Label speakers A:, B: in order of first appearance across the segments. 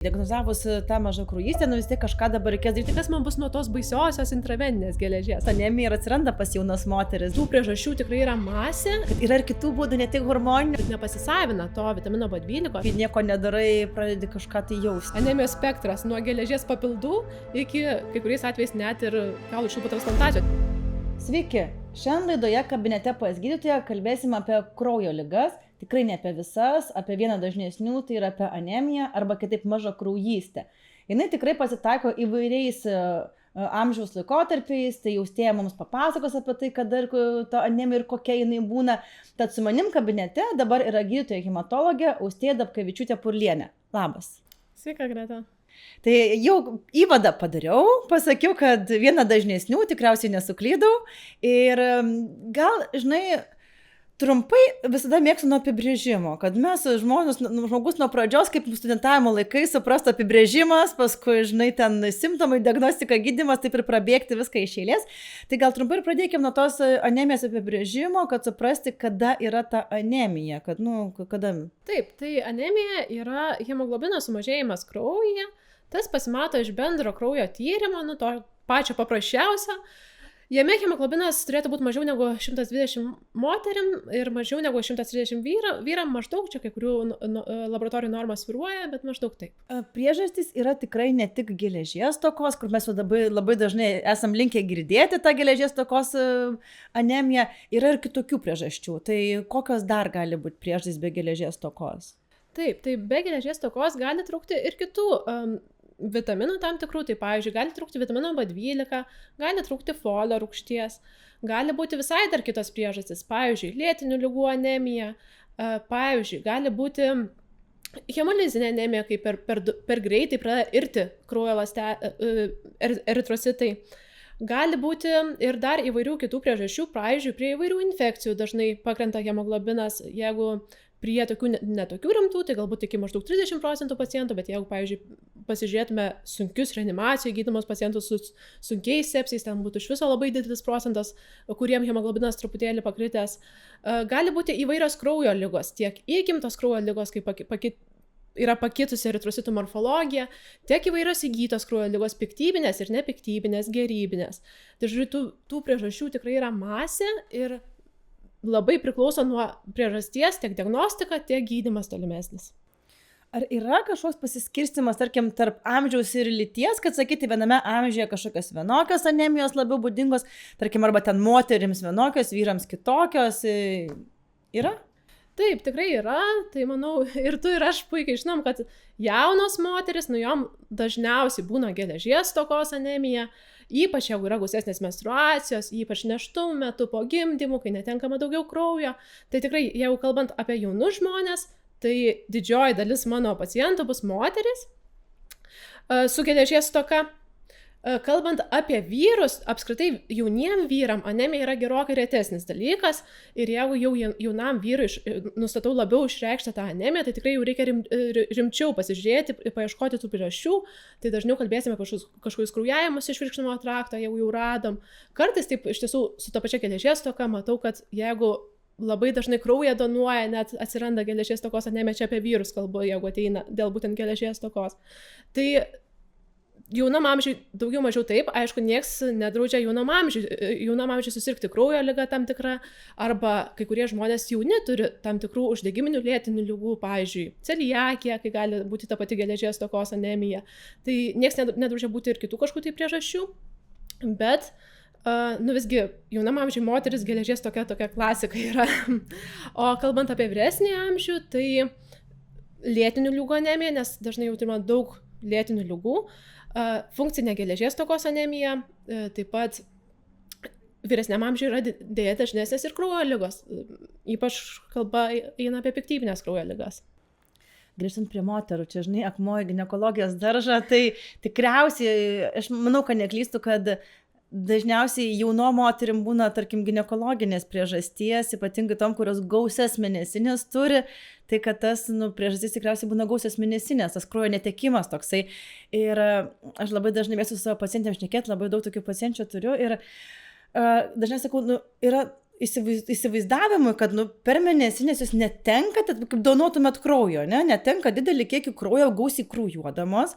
A: Diagnozavus tą mažakraujystę, vis tiek kažką dabar reikės daryti, kas man bus nuo tos baisiosios intraveninės geležies. Anemija ir atsiranda pas jaunas moteris.
B: Tų priežasčių tikrai yra masė.
A: Yra ir kitų būdų, ne tik hormoninių.
B: Nepasisavina to vitamino B12.
A: Kai nieko nedarai, pradedi kažką tai jausti.
B: Anemijos spektras nuo geležies papildų iki kai kuriais atvejais net ir kaulų čiulpų transplantacijos.
A: Sveiki! Šiandien laidoje kabinete pas gydytoją kalbėsim apie kraujo ligas. Tikrai ne apie visas, apie vieną dažnesnių, tai yra apie anemiją arba kitaip mažakraujystę. Jinai tikrai pasitaiko įvairiais amžiaus laikotarpiais, tai Austėja mums papasakos apie tai, kada ir ta anemija ir kokia jinai būna. Tad su manim kabinete dabar yra gydytoja hematologė Austėja Dabkavičiūtė-Purlienė. Labas.
B: Sveika, Greta.
A: Tai jau įvadą padariau, pasakiau, kad viena dažnesnių, tikriausiai nesuklydau. Ir gal, žinai, trumpai visada mėgstu nuo apibrėžimo, kad mes žmogus nuo pradžios, kaip studentavimo laikai, suprastų apibrėžimas, paskui, žinai, ten simptomai, diagnostika, gydymas, taip ir prabėgti viską iš eilės. Tai gal trumpai ir pradėkime nuo tos anemijos apibrėžimo, kad suprasti, kada yra ta anemija, kada.
B: Taip, tai anemija yra hemoglobino sumažėjimas kraujyje, tas pasimato iš bendro kraujo tyrimo, to pačio paprasčiausio. Jame hemoglobinas turėtų būti mažiau negu 120 moterim ir mažiau negu 130 vyram, maždaug, čia kai kurių laboratorijų normas svyruoja, bet maždaug taip.
A: Priežastys yra tikrai ne tik geležies stokos, kur mes jau labai dažnai esam linkę girdėti tą geležies stokos anemiją, yra ir kitokių priežasčių. Tai kokios dar gali būti priežastys be geležies stokos?
B: Taip, tai be geležies stokos gali trūkti ir kitų vitaminų tam tikrų, tai pavyzdžiui, gali trūkti vitamino B12, gali trūkti folio rūgšties, gali būti visai dar kitos priežastys, pavyzdžiui, lėtinių ligų anemija, pavyzdžiui, gali būti hemolizinė anemija, kai per greitai pradeda irti kraujo eritrocitai. Gali būti ir dar įvairių kitų priežasčių, pavyzdžiui, prie įvairių infekcijų dažnai pakrenta hemoglobinas, jeigu prie tokių netokių rimtų, tai galbūt iki maždaug 30% pacientų, bet jeigu, pavyzdžiui, pasižiūrėtume sunkius reanimacijai gydomus pacientus su sunkiais sepsiais, ten būtų iš viso labai didelis procentas, kuriem hemoglobinas truputėlį pakritęs. Gali būti įvairios kraujo ligos, tiek įgimtos kraujo ligos, kaip yra pakitusi eritrocitų morfologija, tiek įvairios įgytos kraujo ligos, piktybinės ir nepiktybinės, gerybinės. Tai žiūrėjau, tų priežasčių tikrai yra masė ir labai priklauso nuo priežasties, tiek diagnostika, tiek gydymas tolimesnis.
A: Ar yra kažkoks pasiskirstimas, tarkim, tarp amžiaus ir lyties, kad sakyti, viename amžiuje kažkokios vienokios anemijos labiau būdingos, tarkim, arba ten moterims vienokios, vyrams kitokios, yra?
B: Taip, tikrai yra, tai manau ir tu ir aš puikiai žinom, kad jaunos moteris, jom dažniausiai būna geležies stokos anemija, ypač jeigu yra gausesnės menstruacijos, ypač nėštumo metu po gimdymų, kai netenkama daugiau kraujo. Tai tikrai, jeigu kalbant apie jaunus žmonės, tai didžioji dalis mano pacientų bus moteris su geležies stoka. Kalbant apie vyrus, apskritai jauniem vyram anemija yra gerokai retesnis dalykas ir jeigu jau jaunam vyrui nustatau labiau išreikštą tą anemiją, tai tikrai jau reikia rimčiau pasižiūrėti, paieškoti tų priežasčių, tai dažniau kalbėsime apie kažkokius kraujavimus iš virškinimo trakto, jeigu jau radom. Kartais taip iš tiesų su ta pačia geležies stoka matau, kad jeigu labai dažnai kraują donuoja, net atsiranda geležies stokos anemija, čia apie vyrus kalbu, jeigu ateina dėl būtent geležies stokos. Tai jaunam amžiui daugiau mažiau taip, aišku, nieks nedraudžia jaunam amžiui susirgti kraujo ligą tam tikrą, arba kai kurie žmonės jauni turi tam tikrų uždegiminių lėtinių ligų, pavyzdžiui, celiakija, kai gali būti ta pati geležies stokos anemija. Tai nieks nedraudžia būti ir kitų kažkokių tai priežasčių, bet visgi jaunam amžiui moteris geležies tokia klasika yra. O kalbant apie vyresnį amžių, tai lėtinių ligų anemija, nes dažnai jau turime daug lėtinių ligų, funkcinė geležies stokos anemija, taip pat vyresniam amžiui yra dėja dažnesnės ir kraujo ligos, ypač kalba eina apie piktybinės kraujo ligas.
A: Grįžtant prie moterų, čia žinai, akmuo į ginekologijos daržą, tai tikriausiai, aš manau, kad neklystu, kad dažniausiai jaunom moterim būna, tarkim, ginekologinės priežasties, ypatingai tom, kurios gausias mėnesinės turi, tai kad tas priežastis tikriausiai būna gausias mėnesinės, tas kraujo netekimas toksai. Ir aš labai dažnai mėgstu su savo pacientėms šnekėti, labai daug tokių pacienčių turiu ir dažnai sakau, yra įsivaizdavimui, kad per mėnesinės jūs netenkate, kaip donuotumėt kraujo, netenka didelį kiekį kraujo gausiai kraujuodamos.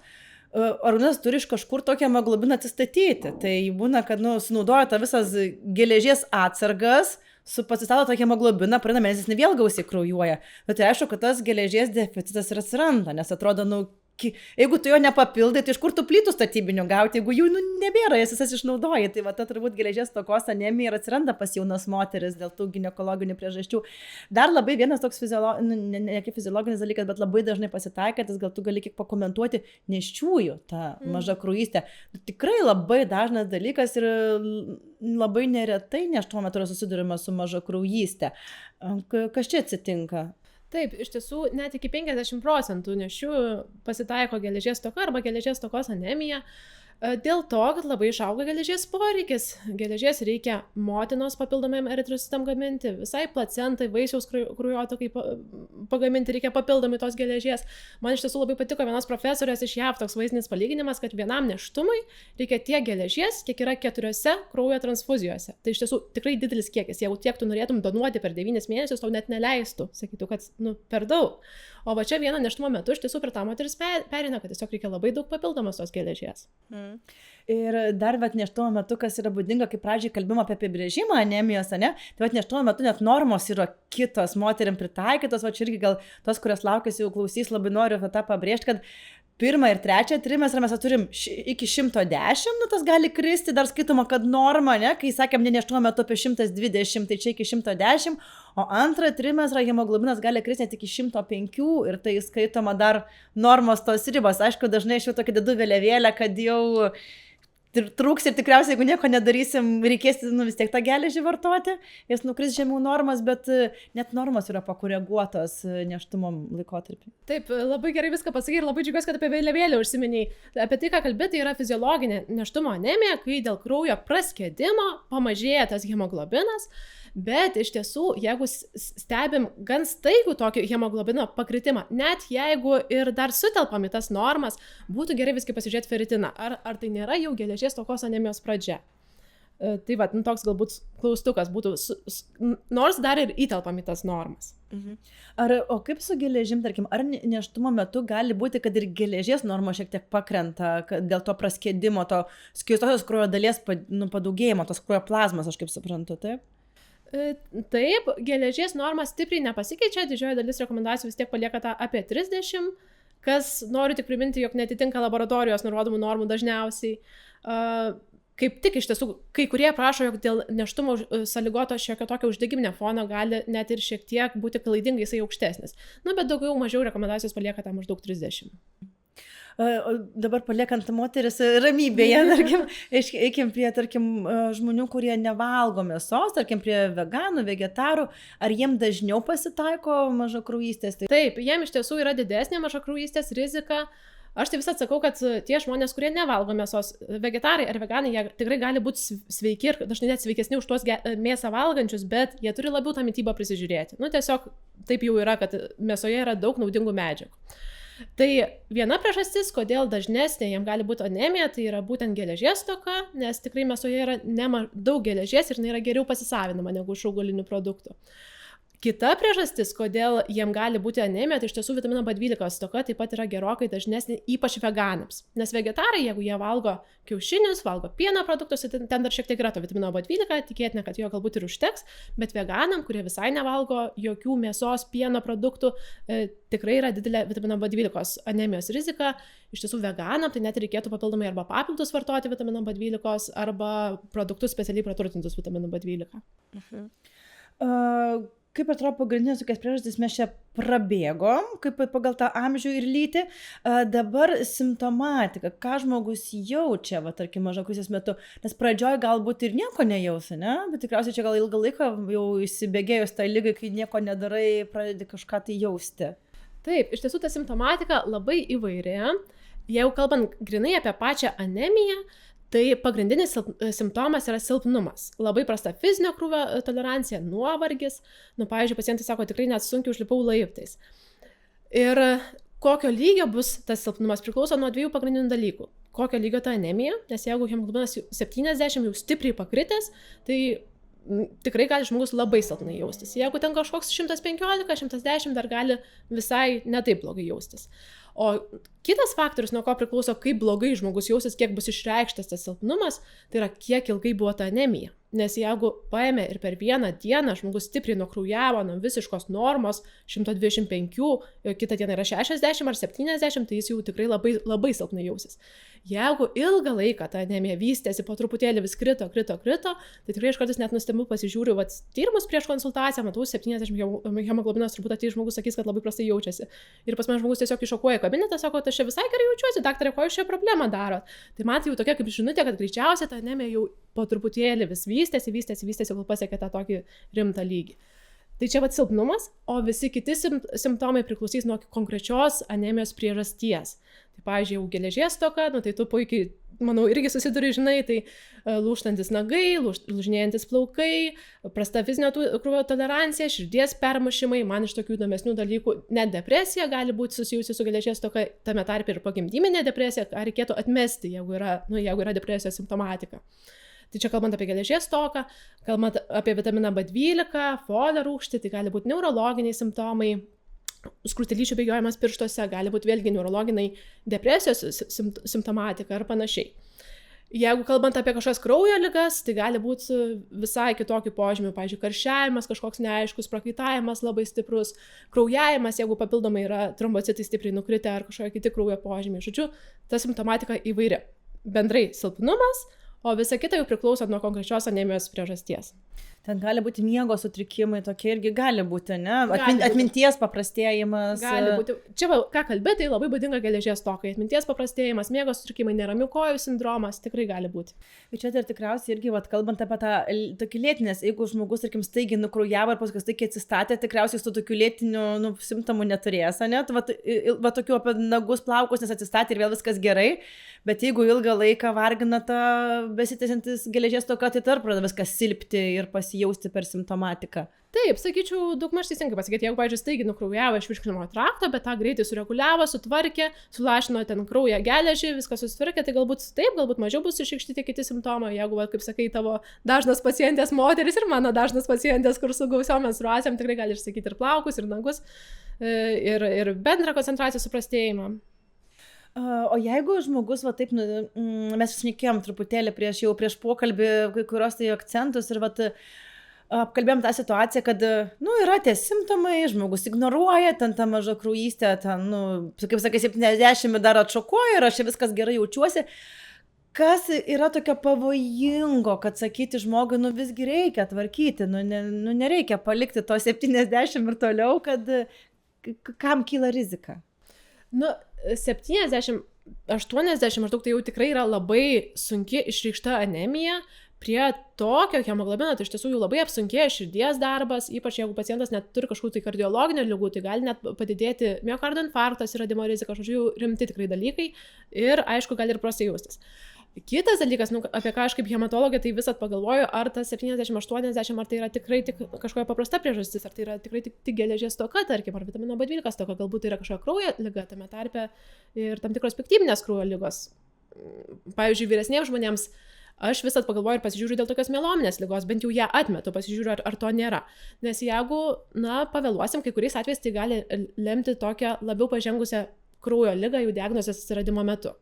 A: Organizmas turi iš kažkur tokią hemoglobiną atsistatyti. Tai būna, kad sunaudoja tą visas geležies atsargas, pasistato tą hemoglobiną, praeina mėnesis vėl gausiai kraujuoja. Bet tai aišku, kad tas geležies deficitas ir atsiranda, nes atrodo, jeigu tu jo nepapildai, tai iš kur tu plytų statybinių gauti, jeigu jų nebėra, jas visas išnaudoji. Tai va, ta turbūt geležies stokos anemija ir atsiranda pas jaunas moteris dėl tų ginekologinių priežasčių. Dar labai vienas toks ne kaip fiziologinis dalykas, bet labai dažnai pasitaikantis, gal tu gali kiek pakomentuoti, nėščiųjų tą mažą kraujystę. Tikrai labai dažnas dalykas ir labai neretai nėštuo metu yra susidurima su maža kraujystė. Kas čia atsitinka?
B: Taip, iš tiesų, net iki 50% nėščių pasitaiko geležies stoka arba geležies stokos anemija. Dėl to, kad labai išauga geležies poreikis. Geležies reikia motinos papildomiem eritrocitam gaminti, visai placentai, vaisiaus kraujotakai pagaminti reikia papildomai tos geležies. Man iš tiesų labai patiko vienos profesorės iš JAV toks vaizdinis palyginimas, kad vienam nėštumui reikia tiek geležies, kiek yra 4 kraujo transfuzijose. Tai iš tiesų tikrai didelis kiekis. Jeigu tiek tu norėtum donuoti per 9 mėnesius, tau net neleistų. Sakytų, kad per daug. O va čia vieną nėštumo metu iš tiesų per tą moteris perina, kad tiesiog reikia labai daug papildomos tos geležies.
A: Ir dar nėštumo metu, kas yra būdinga, kai pradžiai kalbėjom apie apibrėžimą anemijos, tai nėštumo metu net normos yra kitos moterim pritaikytos, čia irgi gal tos, kurios laukėsi jau klausys, labai noriu tą pabrėžti, kad 1 ir 3 trimestrą mes turim iki 110, tas gali kristi, dar skaitoma, kad norma, kai sakėm, nėštumo metu apie 120, tai čia iki 110, o 2 trimestrą hemoglobinas gali kristi net iki 105 ir tai skaitoma dar normos tos ribos. Aišku, dažnai aš jau tokį dedu vėliavėlę, kad jau trūks ir tikriausiai, jeigu nieko nedarysim, reikės vis tiek tą geležį vartoti, jis nukris žemiau normas, bet net normos yra pakoreguotos nėštumo laikotarpį.
B: Taip, labai gerai viską pasakai ir labai džiugiuosi, kad apie vėliavėlę užsiminiai. Apie tai, ką kalbėti, yra fiziologinė nėštumo anemija, kai dėl kraujo praskiedimo pamažėja tas hemoglobinas. Bet iš tiesų, jeigu stebim gan staigų tokį hemoglobino pakritimą, net jeigu ir dar sutelpam į tas normas, būtų gerai viskai pasižiūrėti feritiną. Ar tai nėra jau geležies stokos anemijos pradžia? Tai toks galbūt klaustukas būtų, nors dar ir įtelpam į tas normas.
A: O kaip su geležim, tarkim, ar nėštumo metu gali būti, kad ir geležies norma šiek tiek pakrenta dėl to praskiedimo, to skystosios kraujo dalies padaugėjimo, tos kraujo plazmos, aš kaip suprantu, taip?
B: Taip, geležies norma stipriai nepasikeičia, didžioji dalis rekomendacijų vis tiek palieka tą apie 30, kas noriu tik priminti, jog netitinka laboratorijos nurodomų normų dažniausiai. Kaip tik iš tiesų, kai kurie prašo, jog dėl nėštumo sąlygoto šiokio tokio uždegiminio fono gali net ir šiek tiek būti klaidingai jisai aukštesnis. Bet daugiau mažiau rekomendacijos palieka tą maždaug 30.
A: Dabar paliekant moteris ramybėje, tarkim, eikim prie, tarkim, žmonių, kurie nevalgo mėsos, tarkim, prie veganų, vegetarų, ar jiem dažniau pasitaiko mažakraujystės?
B: Taip, jiem iš tiesų yra didesnė mažakraujystės rizika. Aš tai visą atsakau, kad tie žmonės, kurie nevalgo mėsos, vegetarai ar veganai, jie tikrai gali būti sveiki ir dažnai net sveikesni už tuos mėsą valgančius, bet jie turi labiau tą mitybą prisižiūrėti. Tiesiog taip jau yra, kad mėsoje yra daug naudingų medžiagų. Tai viena priežastis, kodėl dažnesnė jam gali būti anemija, tai yra būtent geležies stoka, nes tikrai mėsoje yra daug geležies ir jinai yra geriau pasisavinama negu iš augalinių produktų. Kita priežastis, kodėl jiem gali būti anemija, tai iš tiesų vitamino B12 stoka taip pat yra gerokai dažnesnė, ypač veganams. Nes vegetarai, jeigu jie valgo kiaušinius, valgo pieno produktus, ten dar šiek tiek yra to vitamino B12, tikėtina, kad jo galbūt ir užteks, bet veganam, kurie visai nevalgo jokių mėsos, pieno produktų, tikrai yra didelė vitamino B12 anemijos rizika. Iš tiesų veganam tai net reikėtų papildomai arba papildus vartoti vitamino B12 arba produktus specialiai praturtintus vitaminu B12.
A: Kaip atrodo pagrindinės tokias priežastis, mes čia prabėgom, kaip pagal tą amžių ir lytį. Dabar simptomatika, ką žmogus jaučia, tarkim, mažakraujystės metu, nes pradžioj galbūt ir nieko nejausi, bet tikriausiai čia gal ilgą laiką jau įsibėgėjus tai lygai, kai nieko nedarai, pradedi kažką tai jausti.
B: Taip, iš tiesų ta simptomatika labai įvairi. Jeigu kalbant grinai apie pačią anemiją, tai pagrindinis simptomas yra silpnumas. Labai prasta fizinio krūvio tolerancija, nuovargis. Pavyzdžiui, pacientai sako, tikrai net sunkiai užlipau laiptais. Ir kokio lygio bus tas silpnumas priklauso nuo 2 pagrindinių dalykų. Kokio lygio ta anemija, nes jeigu hemoglobinas 70 jau stipriai pakritęs, tai tikrai gali žmogus labai silpnai jaustis. Jeigu ten kažkoks 115, 110 dar gali visai netaip blogai jaustis. O kitas faktorius, nuo ko priklauso, kaip blogai žmogus jausis, kiek bus išreikštas tas silpnumas, tai yra kiek ilgai buvo ta anemija. Nes jeigu paėmė ir per vieną dieną žmogus stipriai nukraujavo nuo visiškos normos 125, kitą dieną yra 60 ar 70, tai jis jau tikrai labai, labai silpnai jausis. Jeigu ilgą laiką ta anemija vystėsi, po truputėlį vis krito, tai tikrai iš kartais net nustembu, pasižiūriu tyrimus prieš konsultaciją, matau 70 hemoglobinas, turbūt atėjęs žmogus sakys, kad labai prastai jaučiasi. Ir pas mane žmogus tiesiog iššokuoja kabinetą, sako, aš čia visai gerai jaučiuosi, daktarė, ko jūs šią problemą darot? Tai man tai jau tokia kaip žinutė, kad greičiausiai ta anemija jau po truputėlį vis vystėsi, kol pasiekė tą tokį rimtą lygį. Tai čia silpnumas, o visi kiti simptomai priklausys nuo konkrečios anemijos priežasties. Tai pavyzdžiui, jau geležies stoka, tai tu puikiai, manau, irgi susiduri, žinai, tai lūžtantis nagai, lūžinėjantis plaukai, prasta fizinio krūvio tolerancija, širdies permušimai, man iš tokių įdomesnių dalykų, net depresija gali būti susijusi su geležies stoka, tame tarpe ir pogimdyminė depresija, ar reikėtų atmesti, jeigu yra depresijos simptomatika. Tai čia kalbant apie geležies stoką, kalbant apie vitaminą B12, folio rūgštį, tai gali būti neurologiniai simptomai, skruzdėlyčių bėgiojimas pirštuose, gali būti vėlgi neurologiniai depresijos simptomatika ar panašiai. Jeigu kalbant apie kažkokias kraujo ligas, tai gali būti visai kitokių požymių, pavyzdžiui, karščiavimas, kažkoks neaiškus, prakaitavimas labai stiprus, kraujavimas, jeigu papildomai yra trombocitai stipriai nukritę ar kažkokie kiti kraujo požymiai. Žodžiu, ta simptomatika įvairi. Bendrai silpnumas, o visa kita jau priklauso nuo konkrečios anemijos priežasties.
A: Ten gali būti miego sutrikimai, tokie irgi gali būti, ne? Atminties paprastėjimas.
B: Gali būti. Čia, ką kalbė, tai labai būdinga geležies stokai. Atminties paprastėjimas, miego sutrikimai, neramių kojų sindromas, tikrai gali būti.
A: Ir čia ir tikriausiai irgi, kalbant apie tą tokį lėtinės, jeigu žmogus, tarkim, staigiai nukraujavo ir paskui staigiai atsistatė, tikriausiai su tokių lėtinių simptomų neturės, ne? Va tokių apie nagus, plaukus, nes atsistatė ir vėl viskas gerai. Bet jeigu ilgą laiką vargina ta besitęsiantis geležies stoka, tai tarp pradeda viskas silpti ir pasijausti per simptomatiką.
B: Taip, sakyčiau, daugmaž teisingai pasakyti, jeigu, pavyzdžiui, staigiai nukraujavo iš virškinimo trakto, bet tą greitai sureguliavo, sutvarkė, sulašino ten kraują geležį, viskas susitvarkė, tai galbūt mažiau bus išreikšti tie kiti simptomai, jeigu, kaip sakai, tavo dažnas pacientės moteris ir mano dažnas pacientės, kur su gausiom menstruacijom tikrai gali išsakyti ir plaukus, ir nagus, ir bendrą koncentracijos suprastėjimą.
A: O jeigu žmogus, mes šnekėjom truputėlį prieš pokalbį, kai kurios tai akcentus ir apkalbėjom tą situaciją, kad, yra tie simptomai, žmogus ignoruoja, ten ta maža kraujystė, ten, kaip sakai, 70 dar atšokuoja ir aš čia viskas gerai jaučiuosi. Kas yra tokio pavojingo, kad sakyti žmogui, visgi reikia tvarkyti, nereikia palikti to 70 ir toliau, kad kam kyla rizika?
B: 70, 80 maždaug tai jau tikrai yra labai sunki išreikšta anemija. Prie tokio hemoglobino tai iš tiesų jau labai apsunkėja širdies darbas, ypač jeigu pacientas net turi kažkokių tai kardiologinių ligų, tai gali net padidėti miokardo infarktas, radimo rizika, žodžiu, rimti tikrai dalykai ir aišku gali ir prastai jaustis. Kitas dalykas, apie ką aš kaip hematologė tai visat pagalvoju, ar tas 70-80, ar tai yra tikrai tik kažkokia paprasta priežastis, ar tai yra tikrai tik geležies stoka, tarkim, ar vitamino B12 stoka, galbūt tai yra kažkokia kraujo liga, tame tarpe ir tam tikros piktybinės kraujo ligos. Pavyzdžiui, vyresniems žmonėms aš visat pagalvoju ir pasižiūriu dėl tokios mielominės ligos, bent jau ją atmetu, pasižiūriu, ar to nėra. Nes jeigu, pavėluosim, kai kuriais atvejais tai gali lemti tokią labiau pažengusią kraujo ligą jų diagnozės atsiradimo metu.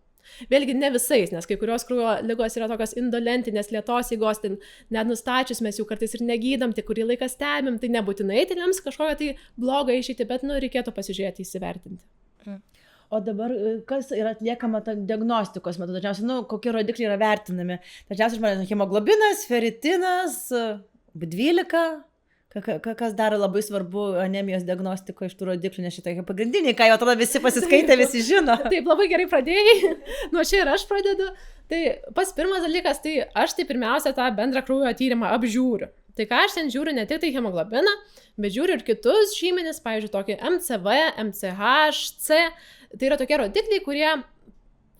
B: Vėlgi ne visais, nes kai kurios kraujo ligos yra tokios indolentinės, lėtos eigos, tai net nustačius mes jų kartais ir negydam, tik kurį laiką stebim, tai nebūtinai tai lems kažkokią tai blogą išeitį, bet reikėtų pasižiūrėti, įsivertinti.
A: O dabar kas yra atliekama diagnostikos metu? Dažniausiai, kokie rodikliai yra vertinami? Dažniausiai žmonės hemoglobinas, feritinas, B12. Kas dar labai svarbu anemijos diagnostikoje iš tų rodiklių, nes šitai pagrindiniai, ką jau tada visi pasiskaitė, visi žino.
B: Taip, labai gerai pradėjai, nuo čia ir aš pradedu. Tai pats pirmas dalykas, tai aš tai pirmiausia tą bendrą kraujo tyrimą apžiūriu. Tai ką aš ten žiūriu, ne tik tai hemoglobiną, bet žiūriu ir kitus žymenis, pavyzdžiui, tokį MCV, MCHC, tai yra tokie rodikliai, kurie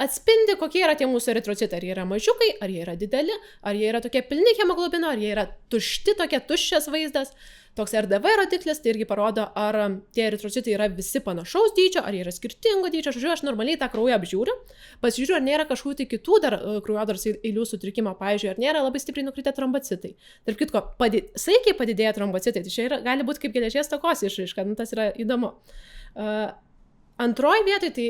B: atspindi, kokie yra tie mūsų eritrocitai, ar jie yra mažiukai, ar jie yra dideli, ar jie yra tokie pilni hemoglobino, ar jie yra tušti, tokie tuščias vaizdas. toks RDV rodiklis, tai irgi parodo, ar tie eritrocitai yra visi panašaus dydžio, ar jie yra skirtingo dydžio. Žodžiu, aš normaliai tą kraują apžiūriu, pasižiūriu, ar nėra kažkokių tai kitų dar kraujodaros eilių sutrikimo, pavyzdžiui, ar nėra labai stipriai nukritę trombocitai. Tarp kitko, saikiai padidėja trombocitai, tai čia gali būti kaip geležies stokos išraiška, tas yra įdomu. Antroji vietoj, tai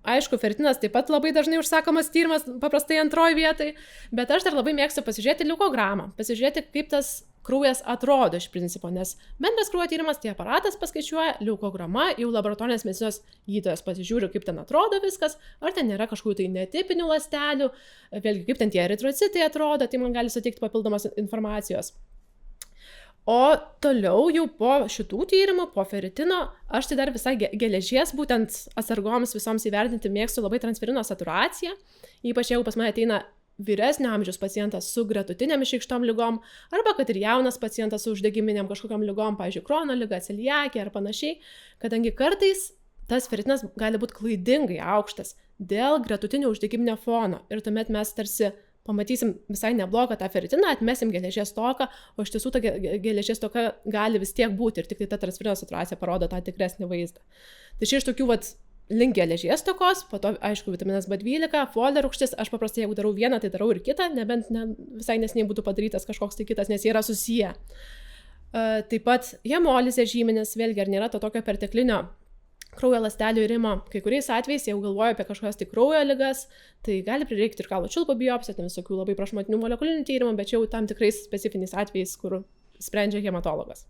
B: aišku, feritinas taip pat labai dažnai užsakomas tyrimas, paprastai antroji vietoj, bet aš dar labai mėgstu pasižiūrėti leukogramą, pasižiūrėti, kaip tas kraujas atrodo iš principo, nes bendras kraujo tyrimas, tai aparatas paskaičiuoja, leukograma, jau laboratorinės medicinos gydytojas pasižiūri, kaip ten atrodo viskas, ar ten nėra kažkokių tai netipinių ląstelių, vėlgi kaip ten tie eritrocitai atrodo, tai man gali suteikti papildomos informacijos. O toliau jau po šitų tyrimų, po feritino, aš tai dar visai geležies, būtent atsargoms visoms įvertinti mėgstu labai transferino saturaciją, ypač jeigu pas mane ateina vyresnio amžiaus pacientas su gretutiniam išreikštom ligom, arba kad ir jaunas pacientas su uždegiminiam kažkokiam ligom, pavyzdžiui, Krono liga, celiakija ar panašiai, kadangi kartais tas feritinas gali būti klaidingai aukštas dėl gretutinio uždegiminio fono ir tuomet mes tarsi pamatysim visai neblogą tą feritiną, atmesim geležies stoką, o iš tiesų ta geležies stoka gali vis tiek būti ir tik tai ta transferino saturacija parodo tą tikresnį vaizdą. Tai čia iš tokių link geležies stokos, po to aišku vitaminas B12, folio rūgštis, aš paprastai jeigu darau vieną, tai darau ir kitą, nebent visai nesiniai būtų padarytas kažkoks tai kitas, nes jie yra susiję. Taip pat hemolizė žyminis, vėlgi ar nėra to tokio perteklinio kraujo ląstelių irimo, kai kuriais atvejais, jeigu galvoju apie kažkokias tai kraujo ligas, tai gali prireikti ir kaulų čiulpų biopsijų, ten visokių labai prašmatnių molekulinių tyrimų, bet jau tam tikrais specifiniais atvejais, kur sprendžia hematologas.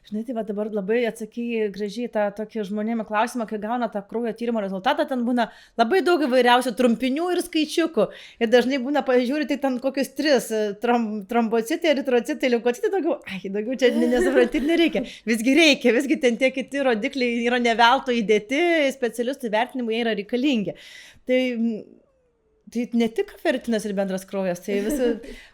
A: Žinai, tai dabar labai atsakai gražiai tą tokį žmonėmį klausimą, kai gauna tą kraujo tyrimo rezultatą, ten būna labai daug įvairiausių trumpinių ir skaičiukų. Ir dažnai būna, pažiūrė, tai ten kokius 3 trombocitai, eritrocitai, leukocitai, daugiau čia nesupranti ir nereikia. Visgi ten tie kiti rodikliai yra ne veltui įdėti, specialistų vertinimai yra reikalingi. Tai ne tik feritinas ir bendras kraujas, tai visi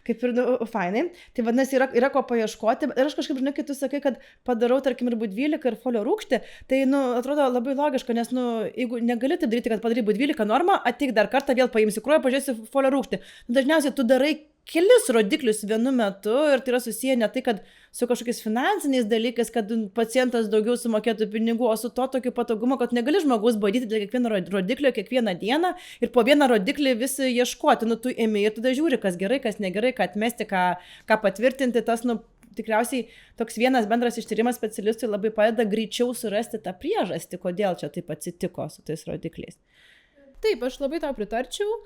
A: kaip ir fainai. Tai vadinasi, yra ko paieškoti. Ir aš kažkaip, žinai, kai tu sakai, kad padarau, tarkim, ir B12 ir folio rūgštį, tai, atrodo labai logiška, nes, jeigu negali taip daryti, kad padarai B12 normą, ateik dar kartą, vėl paimsi kraują, pažiūrėsi folio rūgštį. Dažniausiai tu darai kelis rodiklius vienu metu ir tai yra susiję ne tai, kad su kažkokiais finansiniais dalykais, kad pacientas daugiau sumokėtų pinigų, o su to tokiu patogumu, kad negali žmogus badyti dėl kiekvieno rodiklio kiekvieną dieną ir po vieną rodiklį visi ieškoti. Tu ėmė ir tada žiūri, kas gerai, kas negerai, ką atmesti, ką patvirtinti. Tas, tikriausiai toks vienas bendras ištyrimas specialistui labai padeda greičiau surasti tą priežastį, kodėl čia taip atsitiko su tais rodikliais.
B: Taip, aš labai tau pritarčiau.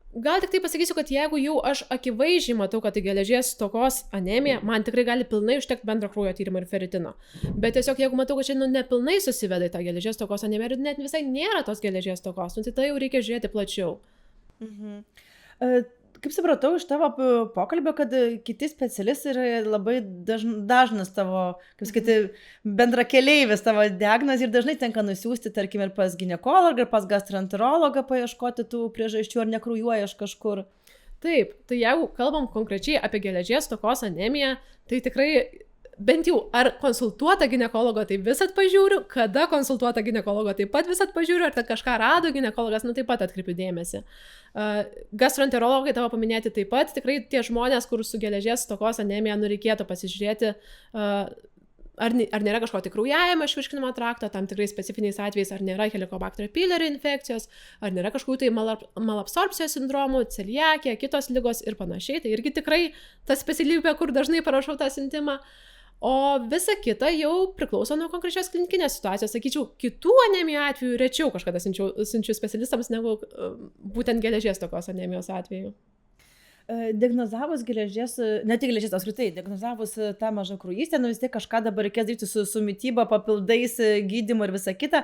B: Gal tik tai pasakysiu, kad jeigu jau aš akivaizdžiai matau, kad tai geležies stokos anemija, man tikrai gali pilnai užtekti bendro kraujo tyrimo ir feritino. Bet tiesiog jeigu matau, kad čia nepilnai susiveda į tą geležies stokos anemiją ir net visai nėra tos geležies stokos, tai tai jau reikia žiūrėti plačiau.
A: Kaip supratau iš tavo pokalbio, kad kiti specialistai yra labai dažnas tavo, kaip sakyti, bendrakeleivis tavo diagnozė ir dažnai tenka nusiųsti, tarkim, ir pas ginekologą, ir pas gastroenterologą paieškoti tų priežasčių, ar nekraujuoja iš kažkur.
B: Taip, tai jeigu kalbam konkrečiai apie geležies stokos anemiją, tai tikrai bent jau ar konsultuotą ginekologo tai visat pažiūriu, kada konsultuotą ginekologo taip pat visat pažiūriu, ar ten kažką rado ginekologas, taip pat atkreipiu dėmesį. Gastroenterologai tavo paminėti taip pat, tikrai tie žmonės, kur su geležies stokos anemija reikėtų pasižiūrėti, ar nėra kažko tai kraujavimo iš virškinimo trakto, tam tikrai specifiniais atvejais, ar nėra Helicobacter pylori infekcijos, ar nėra kažkokių tai malabsorbcijos sindromų, celiakija, kitos ligos ir panašiai. Tai irgi tikrai ta specialybė, kur dažnai parašau tą siuntimą. O visa kita jau priklauso nuo konkrečios klinikinės situacijos. Sakyčiau, kitų anemijų atveju rečiau kažkada siunčiu specialistams negu būtent geležies stokos anemijos atveju.
A: Diagnozavus geležies, ne tik geležies, apskritai, diagnozavus tą mažakraujystę, vis tiek kažką dabar reikės daryti su mityba, papildais, gydymu ir visa kita,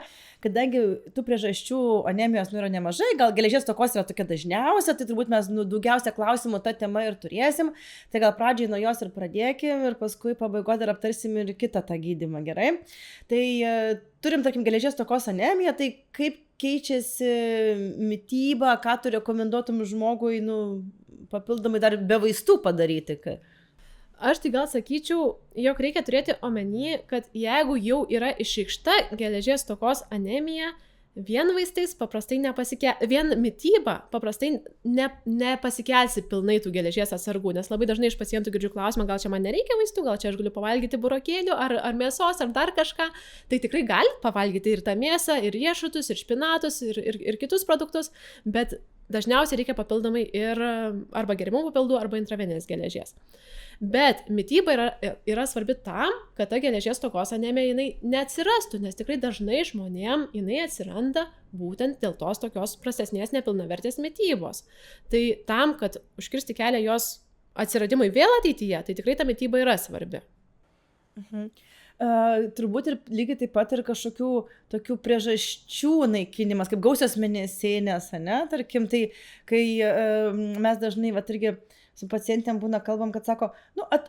A: kadangi tų priežasčių anemijos yra nemažai, gal geležies stokos yra tokia dažniausia, tai turbūt mes daugiausia klausimų tą temą ir turėsim, tai gal pradžiai nuo jos ir pradėkim ir paskui pabaigoje dar aptarsim ir kitą tą gydymą, gerai? Tai turim, tarkim, geležies stokos anemiją, tai kaip keičiasi mityba, ką tu rekomenduotum žmogui, papildomai dar be vaistų padaryti?
B: Aš tai gal sakyčiau, jog reikia turėti omeny, kad jeigu jau yra išreikšta geležies stokos anemija, vien vaistais paprastai vien mityba paprastai nepasikelsi pilnai tų geležies atsargų, nes labai dažnai iš pacientų girdžiu klausimą, gal čia man nereikia vaistų, gal čia aš galiu pavalgyti burokėlių ar mėsos ar dar kažką. Tai tikrai galite pavalgyti ir tą mėsą, ir riešutus, ir špinatus, ir kitus produktus, bet dažniausiai reikia papildomai ir arba geriamų papildų, arba intraveninės geležies. Bet mityba yra svarbi tam, kad ta geležies stokos anemija jinai neatsirastų, nes tikrai dažnai žmonėm jinai atsiranda būtent dėl tos tokios prastesnės nepilnavertės mitybos. Tai tam, kad užkirsti kelią jos atsiradimui vėl ateityje, tai tikrai ta mityba yra svarbi.
A: Turbūt ir lygiai taip pat ir kažkokių tokių priežasčių naikinimas, kaip gausios mėnesinės, ne? Tarkim, tai kai mes dažnai, irgi su pacientėm būna kalbam, kad sako,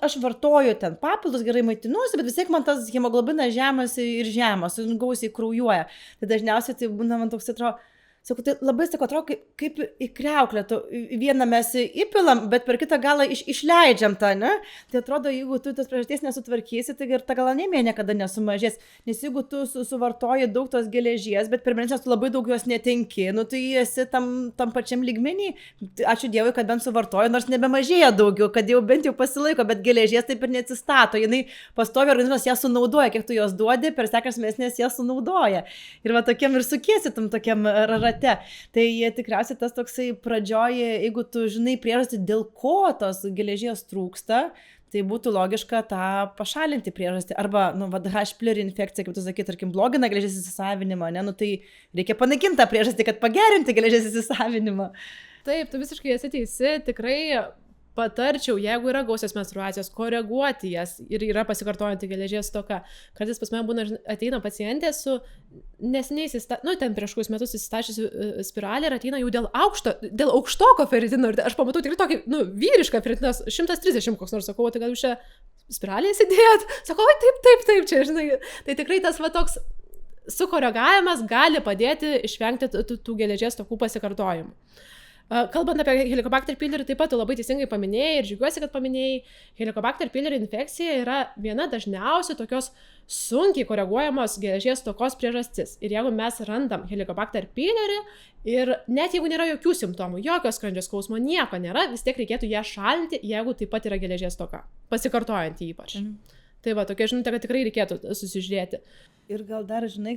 A: aš vartoju ten papildus, gerai maitinuosi, bet vis tiek man tas hemoglobinas žemas ir žemas, gausiai kraujuoja. Tai dažniausiai tai būna man toks atrodo, sakau, tai labai atrodo, kaip į kriauklę, vieną mes įpilam, bet per kitą galą išleidžiam tą, ne? Tai atrodo, jeigu tu tas priežasties nesutvarkysi, tai ir ta gal anemija niekada nesumažės, nes jeigu tu suvartoji daug tos geležies, bet per mėnesį tu labai daug jos netenki, tai esi tam pačiam lygmenį, ačiū Dievui, kad bent suvartoji, nors nebemažėja daugiau, kad jau bent jau pasilaiko, bet geležies taip ir neatsistato, jinai pastovi organizmas ją sunaudoja, kiek tu jos duodi, per sekas mėnesines ją sunaudoja. Ir va tokiam ir sukiesi tam tokiam rarate. Tai tikriausiai tas toksai pradžioje, jeigu tu žinai priežastį, dėl ko tos geležies trūksta, tai būtų logiška tą pašalinti priežastį. Arba, H. pylori infekcija, kaip tu sakai, tarkim, blogina geležies įsisavinimą, tai reikia panaikinti tą priežastį, kad pagerinti geležies įsisavinimą.
B: Taip, tu visiškai esi teisi, tikrai patarčiau, jeigu yra gausios menstruacijos, koreguoti jas ir yra pasikartojanti geležies stoka. Kartais pas mane būna ateina pacientė su neseniai ten prieš kokius metus įsistačiusi spiralę ir ateina jau dėl aukštoko feritino. Ir aš pamatau tikrai tokį, vyrišką feritiną, 130 koks nors, sakau, tai gal jūs čia spiralėje sėdėjot? Sakau, taip, čia, žinai, tai tikrai tas toks sukoregavimas gali padėti išvengti tų geležies stokų pasikartojimų. Kalbant apie Helicobacter pylori, taip pat tu labai teisingai paminėjai ir džiaugiuosi, kad paminėjai, Helicobacter pylori infekcija yra viena dažniausių tokios sunkiai koreguojamos geležies stokos priežastis. Ir jeigu mes randam Helicobacter pylori ir net jeigu nėra jokių simptomų, jokio skrandžio skausmo, nieko nėra, vis tiek reikėtų ją šalinti, jeigu taip pat yra geležies stoka, pasikartojantį ypač. Tai va, tokia žinutė, kad tikrai reikėtų susižiūrėti.
A: Ir gal dar, žinai,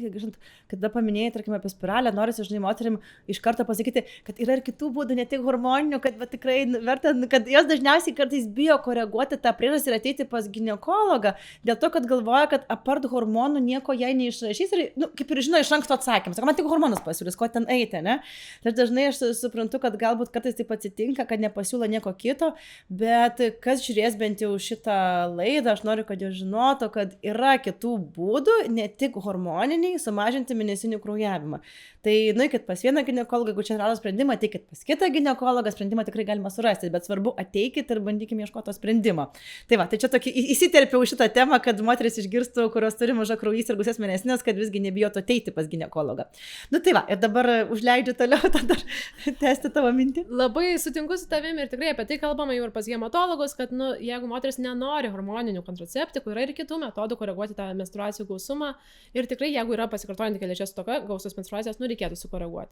A: kada paminėjai, tarkim, apie spiralę, norisi, žinai, moterim iš karto pasakyti, kad yra ir kitų būdų, ne tik hormoninių, kad tikrai verta, kad jos dažniausiai kartais bijo koreguoti tą priežastį ir ateiti pas ginekologą, dėl to, kad galvoja, kad apart hormonų nieko jai neišrašys ir, kaip ir žino, iš anksto atsakymą. Sako, man tik hormonus pasiūlys, ko ten eiti, ne? Tai dažnai aš suprantu, kad galbūt kartais taip atsitinka, kad nepasiūlo nieko kito, bet kas žiūrės bent jau šitą laidą, aš noriu, kad jūs žinotų, kad yra kitų būdų, ne tik hormoniniai, sumažinti mėnesinių kraujavimą. Tai nueikit pas vieną ginekologą, jeigu čia rado sprendimą, ateikit pas kitą ginekologą, sprendimą tikrai galima surasti, bet svarbu ateikit ir bandykime ieškoti to sprendimo. Tai va, tai čia tokį įsiterpiau šitą temą, kad moteris išgirstų, kurios turi mažą kraujys ir gausias mėnesinės, kad visgi nebijotų ateiti pas ginekologą. Tai va, ir dabar užleidžiu toliau tada tęsti tavo mintį.
B: Labai sutinku su tavimi ir tikrai apie tai kalbama jau ir pas hematologus, kad jeigu moteris nenori hormoninių kontraceptikų, yra ir kitų metodų koreguoti tą menstruacijų gausumą. Ir tikrai, jeigu yra pasikartojanti geležies stoka, gausios menstruacijos, reikėtų sukoreguoti.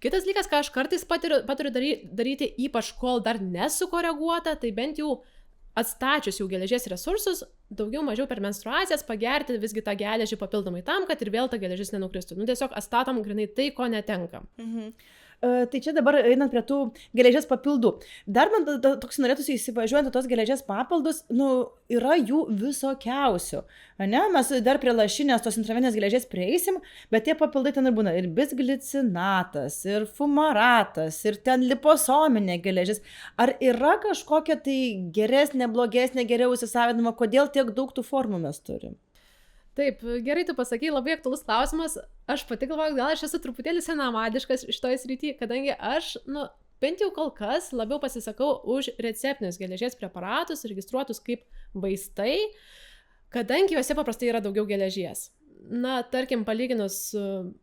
B: Kitas dalykas, ką aš kartais paturiu daryti, ypač kol dar nesukoreguota, tai bent jau atstačius jau geležies resursus, daugiau mažiau per menstruacijas pagerti visgi tą geležį papildomai tam, kad ir vėl ta geležis nenukristų. Tiesiog atstatom grinai tai, ko netenkam.
A: Tai čia dabar einant prie tų geležies papildų. Dar man toks norėtųsi įsivažiuojant tos geležies papildus, yra jų visokiausių. Ne? Mes dar prie lašinės tos intraveninės geležies prieisim, bet tie papildai ten ir būna ir bisglicinatas, ir fumaratas, ir ten liposominė geležis. Ar yra kažkokia tai geresnė, blogesnė, geriau įsisavinama, kodėl tiek daug tų formų mes turim?
B: Taip, gerai tu pasakei, labai aktualus klausimas. Aš pati galvoju, gal aš esu truputėlį senamadiškas šitoje srityje, kadangi aš, bent jau kol kas labiau pasisakau už receptinius geležies preparatus, registruotus kaip vaistai, kadangi juose paprastai yra daugiau geležies. Tarkim, palyginus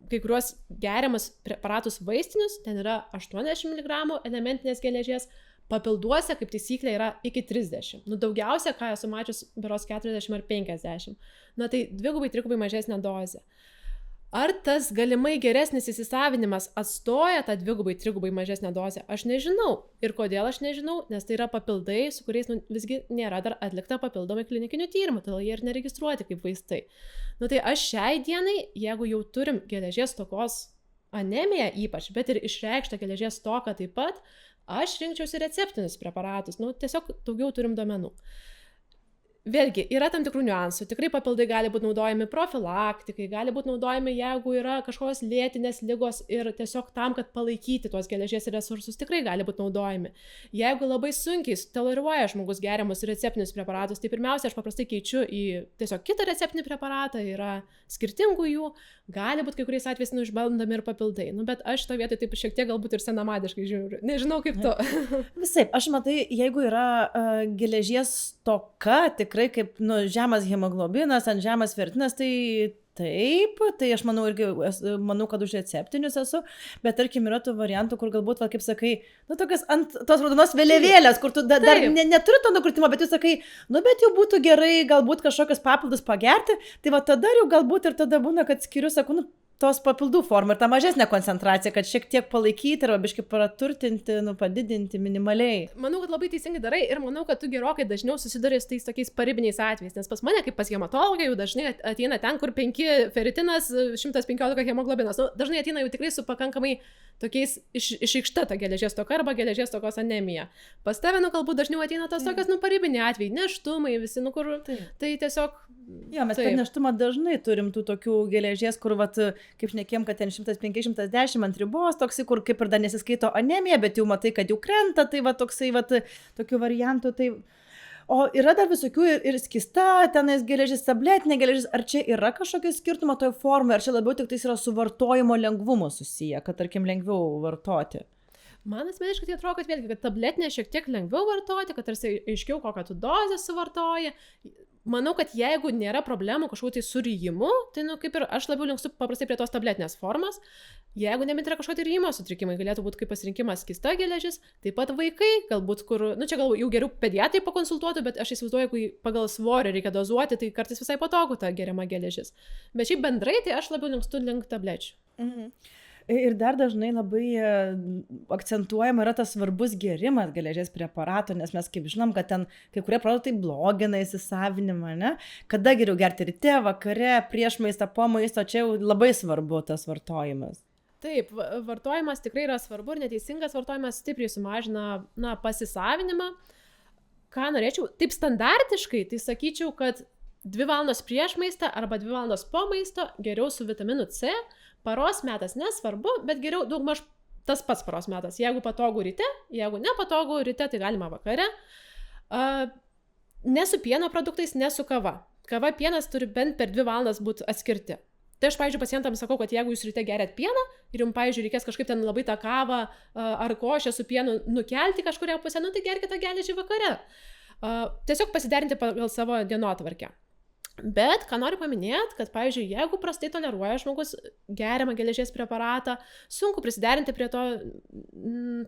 B: kai kuriuos geriamus preparatus vaistinius, ten yra 80 mg elementinės geležies, papilduose, kaip taisyklė, yra iki 30. Daugiausia, ką esu mačius, beros 40 ar 50. Tai 2-3 mažesnė dozė. Ar tas galimai geresnis įsisavinimas atstoja tą 2-3 mažesnę dozę? Aš nežinau. Ir kodėl aš nežinau? Nes tai yra papildai, su kuriais visgi nėra dar atlikta papildomai klinikinių tyrimų, todėl jie ir neregistruoti kaip vaistai. Tai aš šiai dienai, jeigu jau turim geležies stokos anemiją ypač, bet ir išreikštą geležies stoką taip pat, aš rinkčiausi receptinius preparatus. Tiesiog daugiau turim duomenų. Vėlgi, yra tam tikrų niuansų. Tikrai papildai gali būti naudojami profilaktikai, gali būti naudojami, jeigu yra kažkokios lėtinės ligos ir tiesiog tam, kad palaikyti tuos geležies resursus, tikrai gali būti naudojami. Jeigu labai sunkiai toleruoja žmogus geriamus receptinius preparatus, tai pirmiausia, aš paprastai keičiu į tiesiog kitą receptinį preparatą, yra skirtingų jų, gali būti kai kuriais atvejais išbandomi ir papildai. Bet aš to vietoj taip šiek tiek galbūt ir senamadiškai žiūriu. Nežinau kaip tu.
A: Visaip, aš matai, jeigu yra geležies stoka, tikrai kaip žemas hemoglobinas, ant žemas fertinas, tai taip, tai aš manau irgi, manau, kad už receptinius esu, bet tarkim yra tų variantų, kur galbūt, kaip sakai, tokias ant tos raudonos vėliavėlės, kur tu dar neturi to nukritimo, bet tu sakai, bet jau būtų gerai galbūt kažkokius papildus pagerti, tai tada jau galbūt ir tada būna, kad skiriu, sakau, tos papildų formą ir tą mažesnę koncentraciją, kad šiek tiek palaikyti ir biškai praturtinti, padidinti minimaliai.
B: Manau, kad labai teisingai darai ir manau, kad tu gerokai dažniau susiduri su tais tokiais paribiniais atvejais, nes pas mane, kaip pas hematologą, jau dažnai ateina ten, kur 5 feritinas, 115 hemoglobinas. Dažnai ateina jau tikrai su pakankamai tokiais išreikšta ta geležies stoka arba geležies stokos anemija. Pas tave, galbūt dažniau ateina tas tokias, paribiniai atvejai, nėštumai visi, kur tai tiesiog...
A: Jo, mes per nėštumą dažnai turim tų tokių geležies, kur, kaip šnekėjom, kad ten 105-110 ant ribos, toksai, kur kaip ir dar nesiskaito anemija, bet jau matai, kad jau krenta, tai toksai, tokių variantų, tai... O yra dar visokių ir skista, tenais geležis, tabletinė geležis, ar čia yra kažkokio skirtumo toje formoje, ar čia labiau tik tais yra su vartojimo lengvumo susiję, kad tarkim lengviau vartoti?
B: Man asmeniškai tai atrodo, kad vėlgi, kad tabletinė šiek tiek lengviau vartoti, kad tarsi aiškiau kokią tu dozę suvartoji. Manau, kad jeigu nėra problemų kažkokiu tai suryjimu, tai kaip ir aš labiau linkstu paprastai prie tos tabletinės formos. Jeigu nebent yra kažkokie ryjimo sutrikimai, galėtų būti kaip pasirinkimas skista geležis, taip pat vaikai, galbūt kur, čia gal jau geriau pediatrai pakonsultuotų, bet aš įsivaizduoju, kai pagal svorį reikia dozuoti, tai kartais visai patogu ta geriama geležis. Bet šiaip bendrai, tai aš labiau linkstu link tablečių.
A: Mhm. Ir dar dažnai labai akcentuojama yra tas svarbus gerimas geležies preparato, nes mes kaip žinom, kad ten kai kurie produktai blogina įsisavinimą, ne? Kada geriau gerti ryte, vakare, prieš maistą, po maisto, čia jau labai svarbu tas vartojimas.
B: Taip, vartojimas tikrai yra svarbu ir neteisingas vartojimas stipriai sumažina pasisavinimą. Ką norėčiau, taip standartiškai, tai sakyčiau, kad 2 valandos prieš maistą arba 2 valandos po maisto geriau su vitaminu C. Paros metas nesvarbu, bet geriau daugmaž tas pats paros metas. Jeigu patogu ryte, jeigu nepatogu ryte, tai galima vakare. Ne su pieno produktais, ne su kava. Kava, pienas turi bent per 2 valandas būti atskirti. Tai aš, pavyzdžiui, pacientams sakau, kad jeigu jūs ryte geriat pieną ir jums, pavyzdžiui, reikės kažkaip ten labai tą kavą ar košę su pienu nukelti kažkuria pusę, tai gerkite geležį vakare. Tiesiog pasiderinti pagal savo dienotvarkę. Bet, ką noriu paminėti, kad, pavyzdžiui, jeigu prastai toleruoja žmogus geriamą geležies preparatą, sunku prisiderinti prie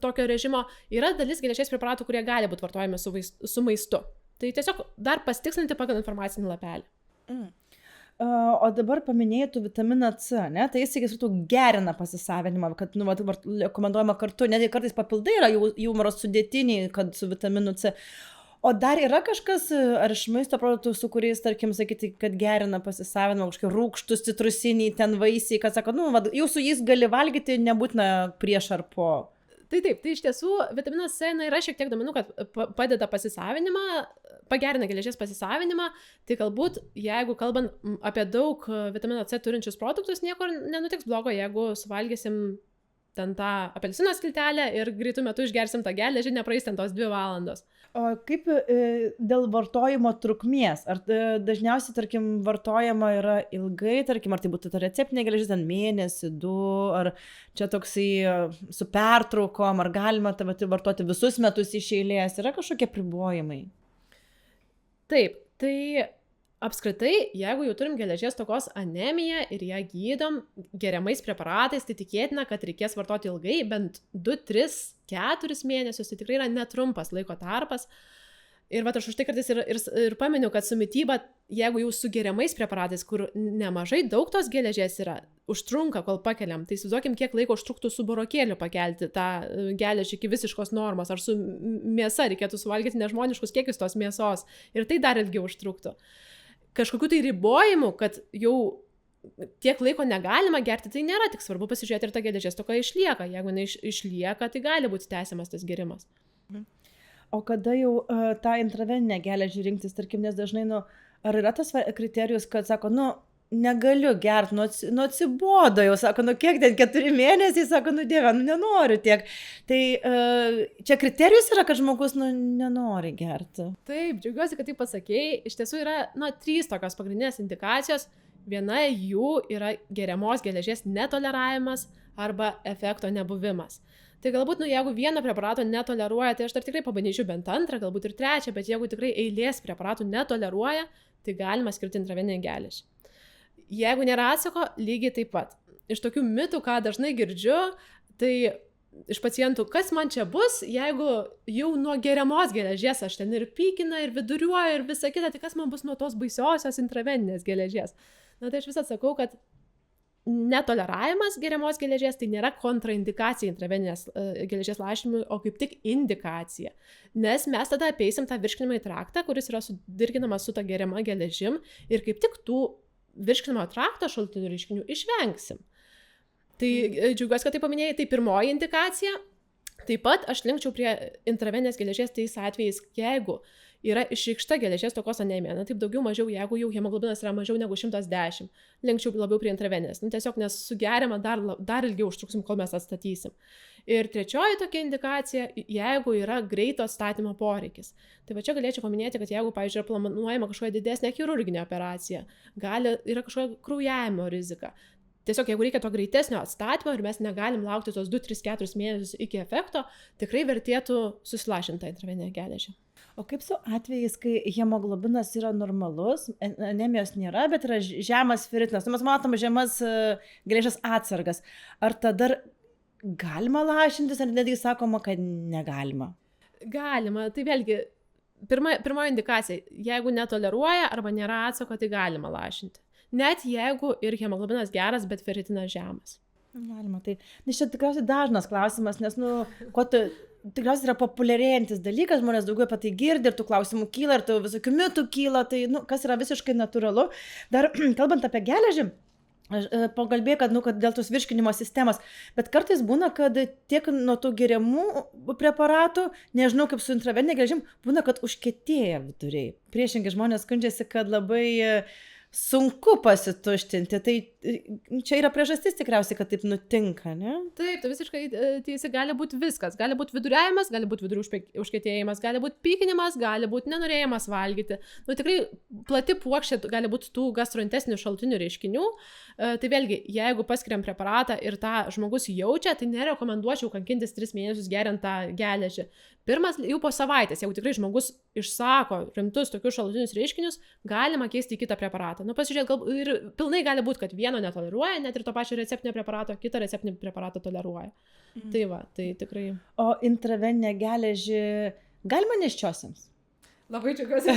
B: tokio režimo, yra dalis geležies preparatų, kurie gali būti vartojami su maistu. Tai tiesiog dar pasitikslinti pagal informacinį lapelį.
A: O dabar paminėjai vitaminą C, ne? Tai jis gerina pasisavinimą, kad rekomenduojama kartu, net kartais papildai yra jau sudėtiniai, kad su vitaminu C. O dar yra kažkas, ar iš maisto produktų, su kuriais, tarkim, sakyti, kad gerina pasisavinimą, kažkokie rūgštus, citrusiniai, ten vaisiai, kad sako, jau su jais gali valgyti, nebūtina prieš ar po.
B: Tai taip, tai iš tiesų vitaminas C yra šiek tiek duomenų, kad padeda pasisavinimą, pagerina geležies pasisavinimą, tai galbūt, jeigu kalbant apie daug vitamino C turinčius produktus, niekur nenutiks blogo, jeigu suvalgysim ten tą apelsino skiltelę ir greitų metų išgersim tą geležį, nepraeis ten tos 2 valandos.
A: O kaip dėl vartojimo trukmės? Ar dažniausiai, tarkim, vartojama yra ilgai, tarkim, ar tai būtų ta receptinė geležis, ten mėnesį, 2, ar čia toksai su pertraukom, ar galima vartoti visus metus iš eilės? Yra kažkokie apribojimai?
B: Taip, tai apskritai, jeigu jau turim geležies stokos anemiją ir ją gydom geriamais preparatais, tai tikėtina, kad reikės vartoti ilgai, bent 2, 3, 4 mėnesius, tai tikrai yra netrumpas laiko tarpas. Ir va, aš už tai kartais ir paminiu, kad su mityba, jeigu jau su geriamais preparatais, kur nemažai daug tos geležies yra, užtrunka, kol pakeliam, tai įsivaizduokim, kiek laiko užtruktų su burokėliu pakelti tą geležį iki visiškos normos, ar su mėsa reikėtų suvalgyti nežmoniškus kiekius tos mėsos, ir tai dar ilgiau užtruktų. Kažkokių tai ribojimų, kad jau tiek laiko negalima gerti, tai nėra, tik svarbu pasižiūrėti, ir ta geležies stoka išlieka. Jeigu jinai išlieka, tai gali būti tęsiamas tas gerimas.
A: O kada jau tą intraveninę geležį rinktis, tarkim, nes dažnai, ar yra tas kriterijus, kad sako, negaliu gerti, atsibodo jau, sako, kiek ten 4 mėnesiai, sako, Dieve, nenoriu tiek. Tai čia kriterijus yra, kad žmogus, nenori gerti.
B: Taip, džiaugiuosi, kad tai pasakėjai. Iš tiesų yra, 3 tokios pagrindinės indikacijos. Viena jų yra geriamos geležies netoleravimas arba efekto nebuvimas. Tai galbūt, jeigu vieną preparato netoleruoja, tai aš dar tikrai pabandyčiau bent 2, galbūt ir 3, bet jeigu tikrai eilės preparatų netoleruoja, tai galima skirti intraveninę geležį. Jeigu nėra atsako, lygiai taip pat. Iš tokių mitų, ką dažnai girdžiu, tai iš pacientų, kas man čia bus, jeigu jau nuo geriamos geležies aš ten ir pykina, ir viduriuoju, ir visa kita, tai kas man bus nuo tos baisiosios intraveninės geležies. Tai aš vis atsakau, kad netoleravimas geriamos geležies tai nėra kontraindikacija intraveninės geležies lašinimui, o kaip tik indikacija. Nes mes tada apeisim tą virškinamąjį traktą, kuris yra sudirginamas su ta geriama geležim, ir kaip tik tų virškinamo trakto šalutinių reiškinių išvengsim. Tai džiaugiuosi, kad tai paminėjai, tai pirmoji indikacija. Taip pat aš linkčiau prie intraveninės geležies tais atvejais, jeigu yra išreikšta geležies stokos anemija, taip daugiau mažiau, jeigu jau hemoglobinas yra mažiau negu 110, linkčiau labiau prie intraveninės, tiesiog nes sugeriama dar ilgiau užtruksim, kol mes atstatysim. Ir trečioji tokia indikacija, jeigu yra greito atstatymo poreikis. Tai va čia galėčiau paminėti, kad jeigu, pavyzdžiui, yra planuojama kažkokia didesnė chirurginė operacija, yra kažkokia kraujavimo rizika. Tiesiog, jeigu reikia to greitesnio atstatymo ir mes negalim laukti tos 2, 3, 4 mėnesius iki efekto, tikrai vertėtų susilašinti tą intraveninę geležį.
A: O kaip su atvejais, kai hemoglobinas yra normalus, anemijos nėra, bet yra žemas feritinas, mes matom žemas geležies atsargas, ar tada galima lašintis, ar netgi sakoma, kad negalima?
B: Galima, tai vėlgi, pirmoji indikacija, jeigu netoleruoja arba nėra atsako, tai galima lašinti. Net jeigu ir hemoglobinas geras, bet feritinas žemas.
A: Galima, tai. Nes čia tikriausiai dažnas klausimas, nes, tikriausiai yra populiarėjantis dalykas, žmonės daugiau apie tai girdi, ir tų klausimų kyla, ir tų visokių mitų kyla, tai, kas yra visiškai natūralu. Dar, kalbant apie geležį, aš pagalbėjau, kad dėl tos virškinimo sistemos, bet kartais būna, kad tiek nuo tų geriamų preparatų, nežinau kaip su intraveninė geležim, būna, kad užkietėja viduriai. Priešingai žmonės skundžiasi, kad labai sunku pasituštinti, tai čia yra priežastis tikriausiai, kad taip nutinka, ne?
B: Taip, tai visiškai teisi, gali būti viskas, gali būti viduriavimas, gali būti vidurių užkietėjimas, gali būti pykinimas, gali būti nenorėjimas valgyti, tikrai plati puokštė gali būti tų gastrointesinių šalutinių reiškinių, tai vėlgi, jeigu paskiriam preparatą ir tą žmogus jaučia, tai nerekomenduočiau kankintis 3 mėnesius geriant tą geležį. Pirmas, jau po savaitės, jeigu tikrai žmogus išsako rimtus tokius šalutinius reiškinius, galima keisti į kitą preparatą. Pasižiūrėk, ir pilnai gali būti, kad vieno netoleruoja, net ir to pačio receptinio preparato, kitą receptinį preparatą toleruoja. Tai va, tai tikrai.
A: O intraveninę geležį galima nėščiosiams?
B: Labai džiaugiuosi.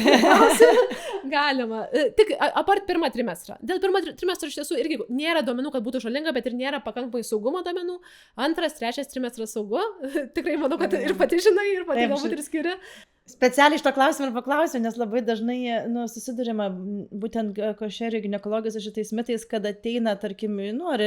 B: Galima. Tik apart pirmą trimestrą. Dėl pirmo trimestro iš tiesų irgi nėra duomenų, kad būtų žalinga, bet ir nėra pakankamai saugumo duomenų. 2, 3 trimestras saugu. Tikrai manau, kad ir pati žinai, ir pati galbūt ir skiri.
A: Specialiai iš to klausimą ir paklausiu, nes labai dažnai susidurima būtent košerių ginekologijos su šitais mitais, kad ateina, tarkim, ar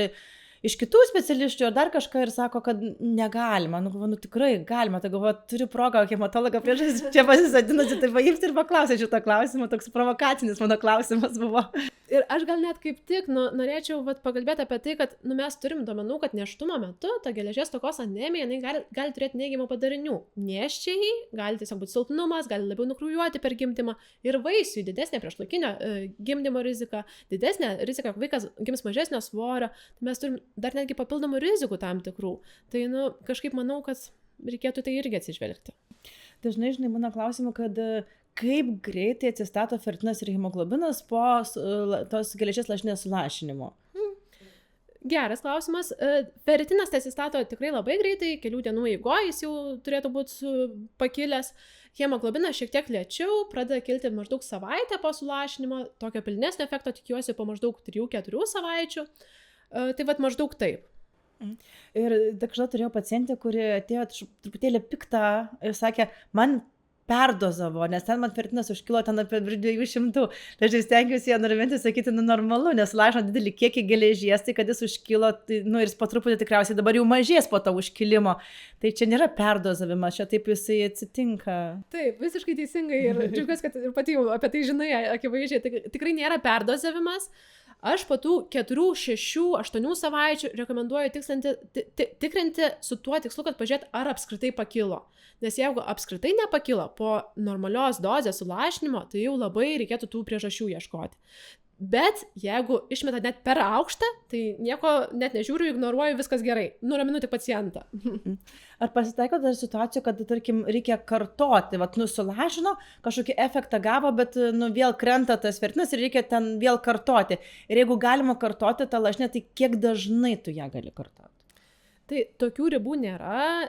A: iš kitų specialistų ar dar kažką ir sako, kad negalima. Tikrai galima. Tai galvoju, turiu progą hematologą prieš čia pasisodinusi, tai paimti ir paklausyti šitą klausimą. Toks provokacinis mano klausimas buvo.
B: Ir aš gal net kaip tik norėčiau pakalbėti apie tai, kad mes turim duomenų, kad nėštumo metu ta geležies stokos anemija gali turėti neigiamų padarinių. Nėščiai gali tiesiog būti silpnumas, gali labiau nukraujuoti per gimdymą ir vaisiui didesnė priešlaikinio gimdymo rizika, didesnė rizika, kad vaikas gims mažesnio svorio. Tai mes turim dar netgi papildomų rizikų tam tikrų. Tai kažkaip manau, kad reikėtų tai irgi atsižvelgti.
A: Dažnai, būna klausimų, kad kaip greitai atsistato feritinas ir hemoglobinas po tos geležies lašinės sulašinimo?
B: Geras klausimas. Feritinas tai atsistato tikrai labai greitai, kelių dienų eigoje jis jau turėtų būti pakilęs. Hemoglobinas šiek tiek lėčiau, pradeda kilti maždaug savaitę po sulašinimo, tokio pilnesnio efekto tikiuosi po maždaug 3-4 savaičių. Tai vat maždaug taip.
A: Ir kažkada turėjau pacientę, kuri atėjo truputėlį piktą ir sakė, man perdozavo, nes ten man feritinas užkilo ten apie 200. Tai aš stengiuosi ją nuraminti, sakyti, normalu, nes lašino didelį kiekį geležies, tai kad jis užkilo, tai, ir jis po truputį tikriausiai dabar jau mažės po to užkilimo. Tai čia nėra perdozavimas, čia taip jisai atsitinka.
B: Taip, visiškai teisingai ir džiaugiuosi, kad ir pati jau apie tai žinai, akivaizdžiai, tai tikrai nėra perdozavimas. Aš po tų 4, 6, 8 savaičių rekomenduoju tikrinti su tuo tikslu, kad pažiūrėt, ar apskritai pakilo. Nes jeigu apskritai nepakilo po normalios dozės sulašinimo, tai jau labai reikėtų tų priežasčių ieškoti. Bet jeigu išmeta net per aukštą, tai nieko net nežiūriu, ignoruoju, viskas gerai. Nuraminu tik pacientą.
A: Ar pasitaiko dar situacijų, kad, tarkim, reikia kartoti, sulašino, kažkokį efektą gavo, bet vėl krenta tas feritinas ir reikia ten vėl kartoti. Ir jeigu galima kartoti tą lašinę, tai kiek dažnai tu ją gali kartoti?
B: Tai tokių ribų nėra.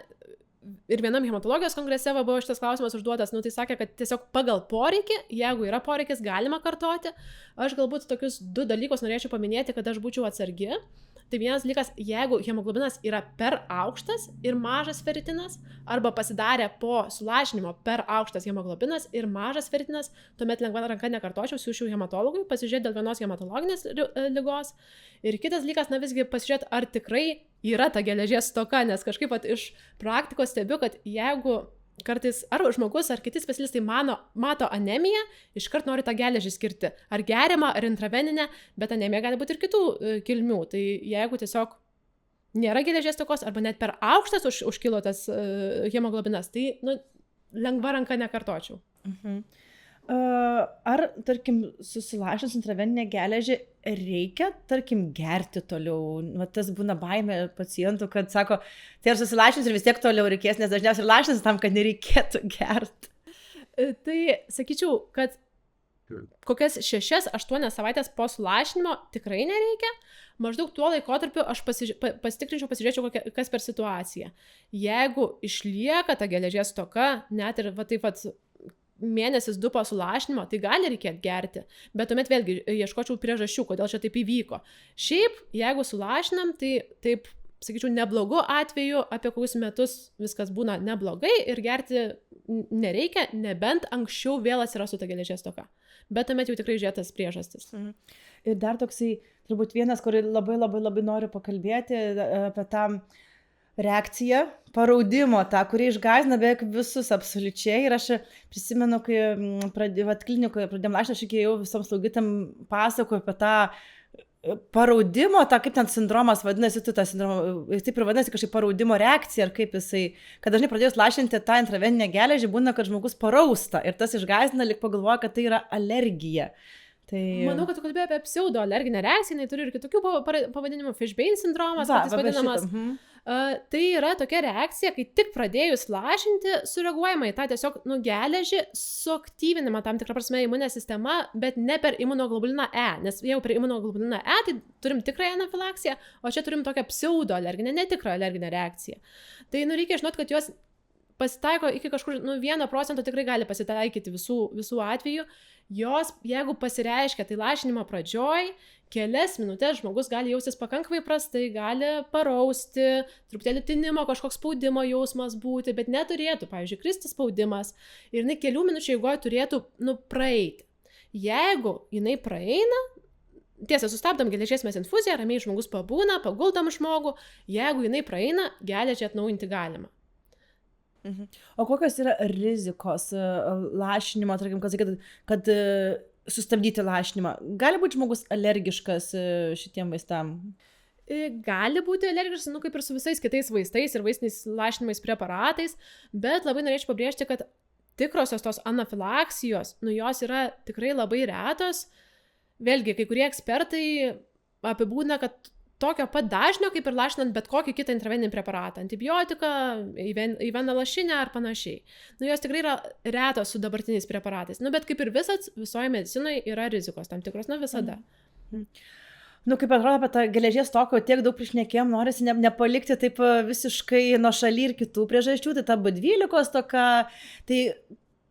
B: Ir vienam hematologijos kongrese buvo šitas klausimas užduotas, tai sakė, kad tiesiog pagal poreikį, jeigu yra poreikis, galima kartoti. Aš galbūt tokius 2 dalykus norėčiau paminėti, kad aš būčiau atsargi. Tai vienas dalykas, jeigu hemoglobinas yra per aukštas ir mažas feritinas, arba pasidarė po sulašinimo per aukštas hemoglobinas ir mažas feritinas, tuomet lengva ranka nekartočiau, siūčiau hematologui, pasižiūrėti dėl vienos hematologinės ligos. Ir kitas dalykas, visgi pasižiūrėti, ar tikrai yra ta geležies stoka, nes kažkaip iš praktikos stebiu, kad jeigu kartais ar žmogus, ar kiti specialistai mato anemiją, iškart nori tą geležį skirti. Ar geriamą, ar intraveninę, bet anemija gali būti ir kitų kilmių. Tai jeigu tiesiog nėra geležies stokos, arba net per aukštas užkilo tas hemoglobinas, tai lengva ranka nekartočiau.
A: Ar, tarkim, susilašinus intraveninę geležį reikia, tarkim, gerti toliau? Tas būna baimė pacientų, kad sako, tai ar susilašinus ir vis tiek toliau reikės, nes dažniausiai lašinus tam, kad nereikėtų gerti.
B: Tai sakyčiau, kad kokias 6-8 savaitės po sulašinimo tikrai nereikia. Maždaug tuo laikotarpiu aš pasitikrinčiau, pasižiūrėčiau, kas per situaciją. Jeigu išlieka ta geležies stoka, net ir taip mėnesis 2 po sulašinimo, tai gali reikėti gerti, bet tuomet vėlgi ieškočiau priežasčių, kodėl čia taip įvyko. Šiaip, jeigu sulašinam, tai taip, sakyčiau, neblogu atveju apie kokius metus viskas būna neblogai ir gerti nereikia, nebent anksčiau vėl atsirastų ta geležies stoka. Bet tuomet jau tikrai žiūrėtas priežastis.
A: Ir dar toksai, turbūt vienas, kurį labai noriu pakalbėti apie tą reakcija, paraudimo, tą, kurį išgąsdina beveik visus absoliučiai. Ir aš prisimenu, kai klinikoje pradėjom lašinti, aš iki jau visom slaugytam pasakoju apie tą paraudimo, tą kaip ten sindromas vadinasi, tą sindromą, jis taip ir vadinasi kažkaip paraudimo reakcija, ar kaip jisai, kad dažnai pradėjus lašinti tą intraveninę geležį, būna, kad žmogus parausta ir tas išgąsdina, lyg pagalvoja, kad tai yra alergija. Tai...
B: Manau, kad tu kalbėjai apie pseudoalerginę reakciją, jinai turi ir kitokių pavadinimų, Fishbane sindromas, kad jis vadinamas. Tai yra tokia reakcija, kai tik pradėjus lašinti, sureaguojama į tą tiesiog geležį, suaktyvinama tam tikrą prasme imuninė sistema, bet ne per imunoglobuliną E, nes jeigu per imunoglobuliną E, tai turim tikrąją anafilaksiją, o čia turim tokią pseudoalerginę, netikrą alerginę reakciją. Tai reikia žinoti, kad jos pasitaiko iki kažkur 1% tikrai gali pasitaikyti visų atvejų. Jos, jeigu pasireiškia, tai lašinimo pradžioj, kelias minutės žmogus gali jaustis pakankamai prastai, gali parausti, truputėlį tinimo, kažkoks spaudimo jausmas būti, bet neturėtų, pavyzdžiui, kristi spaudimas ir jinai kelių minučių eigoje turėtų praeiti. Jeigu jinai praeina, tiesa, sustabdom geležies mes infuziją, ramiai žmogus pabūna, paguldam žmogų, jeigu jinai praeina, geležį atnaujinti galima.
A: O kokios yra rizikos lašinimo, tarkim, kad sustabdyti lašinimą? Gali būti žmogus alergiškas šitiem vaistam?
B: Gali būti alergiškas, kaip ir su visais kitais vaistais ir vaistiniais lašinimais preparatais, bet labai norėčiau pabrėžti, kad tikrosios tos anafilaksijos, jos yra tikrai labai retos. Vėlgi, kai kurie ekspertai apibūdina, kad tokio pat dažnio, kaip ir lašinant bet kokį kitą intraveninį preparatą, antibiotiką, į veną lašinę ar panašiai. Jos tikrai yra retos su dabartiniais preparatais. Bet kaip ir visoje medicinoje yra rizikos tam tikros, visada.
A: Kaip atrodo, apie tą geležies stoką tiek daug prišnekėjom, norisi nepalikti taip visiškai nuo šaly ir kitų priežasčių, tai ta B12 stoka, tai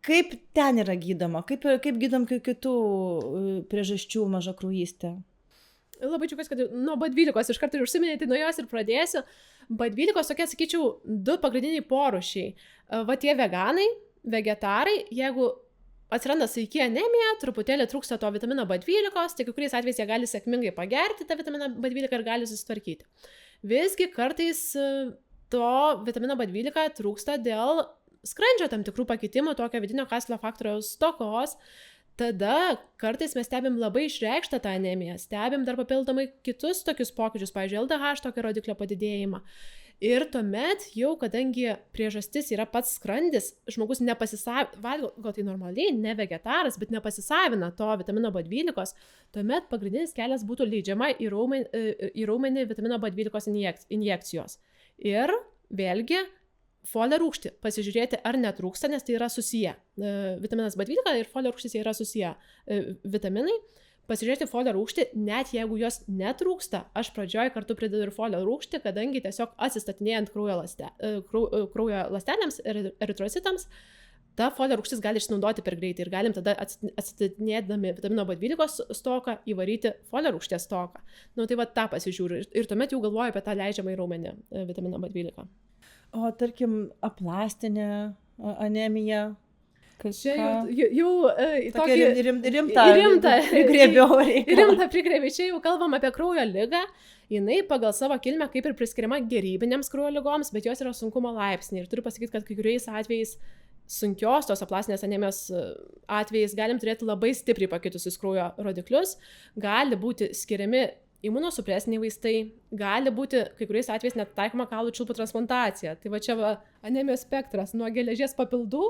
A: kaip ten yra gydoma, kaip gydom kitų priežasčių mažakraujystė?
B: Labai džiaugiuosi, kad nuo B12 iš karto ir užsiminėte, nuo jos ir pradėsiu. B12 tokie, sakyčiau, 2 pagrindiniai porūšiai. Va tie veganai, vegetarai, jeigu atsiranda saiki anemija, truputėlį trūksta to vitamino B12, tai kai kuriais atvejais jie gali sėkmingai pagerti tą vitaminą B12 ir gali susitvarkyti. Visgi kartais to vitamino B12 trūksta dėl skrandžio tam tikrų pakitimų, tokio vidinio kasulio faktoriaus stokos. Tada kartais mes stebim labai išreikštą tą anemiją, stebim dar papildomai kitus tokius pokyčius, pavyzdžiui, LDH tokio rodiklio padidėjimą. Ir tuomet jau, kadangi priežastis yra pats skrandis, žmogus valgo tai normaliai, ne vegetaras, bet nepasisavina to vitamino B12, tuomet pagrindinis kelias būtų leidžiama į raumenį vitamino B12 injekcijos. Ir vėlgi folio rūgštį pasižiūrėti, ar netrūksta, nes tai yra susiję. Vitaminas B12 ir folio rūgštis yra susiję vitaminai. Pasižiūrėti folio rūgštį, net jeigu jos netrūksta, aš pradžioj kartu pridedu ir folio rūgštį, kadangi tiesiog atsistatinėjant kraujo ląstelėms ir eritrocitams, ta folio rūgštis gali išnaudoti per greitai ir galim tada atsistatinėdami vitamino B12 stoką įvaryti folio rūgšties stoką. Tai va tą pasižiūriu ir tuomet jau galvoju apie tą leidžiamą į raumenį vitaminą B12.
A: O tarkim, aplastinė anemija?
B: Čia jau
A: tokį rimtą
B: prigrėbiau. Čia jau kalbam apie kraujo ligą. Jinai pagal savo kilmę kaip ir priskiriama gerybinėms kraujo ligoms, bet jos yra sunkumo laipsniai. Ir turiu pasakyti, kad kai kuriais atvejais sunkios tos aplastinės anemijos atvejais galim turėti labai stipriai pakitusius kraujo rodiklius. Gali būti skiriami imunosupresiniai vaistai, gali būti kai kuriais atvejais net taikoma kaulų čiulpų transplantacija. Tai va čia anemijos spektras nuo geležies papildų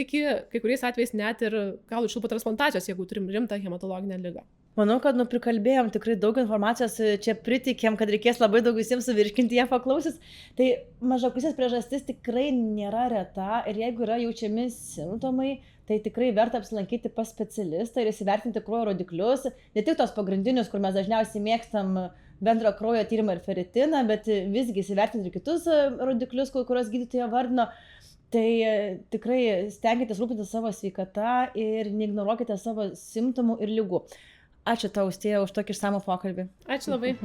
B: iki kai kuriais atvejais net ir kaulų čiulpų transplantacijos, jeigu turim rimtą hematologinę ligą.
A: Manau, kad prikalbėjom tikrai daug informacijos, čia pritikėm, kad reikės labai daug visiems suvirškinti ją paklausis. Tai mažakraujystės priežastis tikrai nėra reta ir jeigu yra jaučiami simptomai, tai tikrai verta apsilankyti pas specialistą ir įsivertinti kraujo rodiklius, ne tik tos pagrindinius, kur mes dažniausiai mėgstam bendro kraujo tyrimą ir feritiną, bet visgi įsivertinti ir kitus rodiklius, kuriuos gydytoja vardino. Tai tikrai stenkitės rūpintis savo sveikata ir neignoruokite savo simptomų ir ligų. Ačiū tau, Austėja, už tokį išsamų pokalbį.
B: Ačiū labai.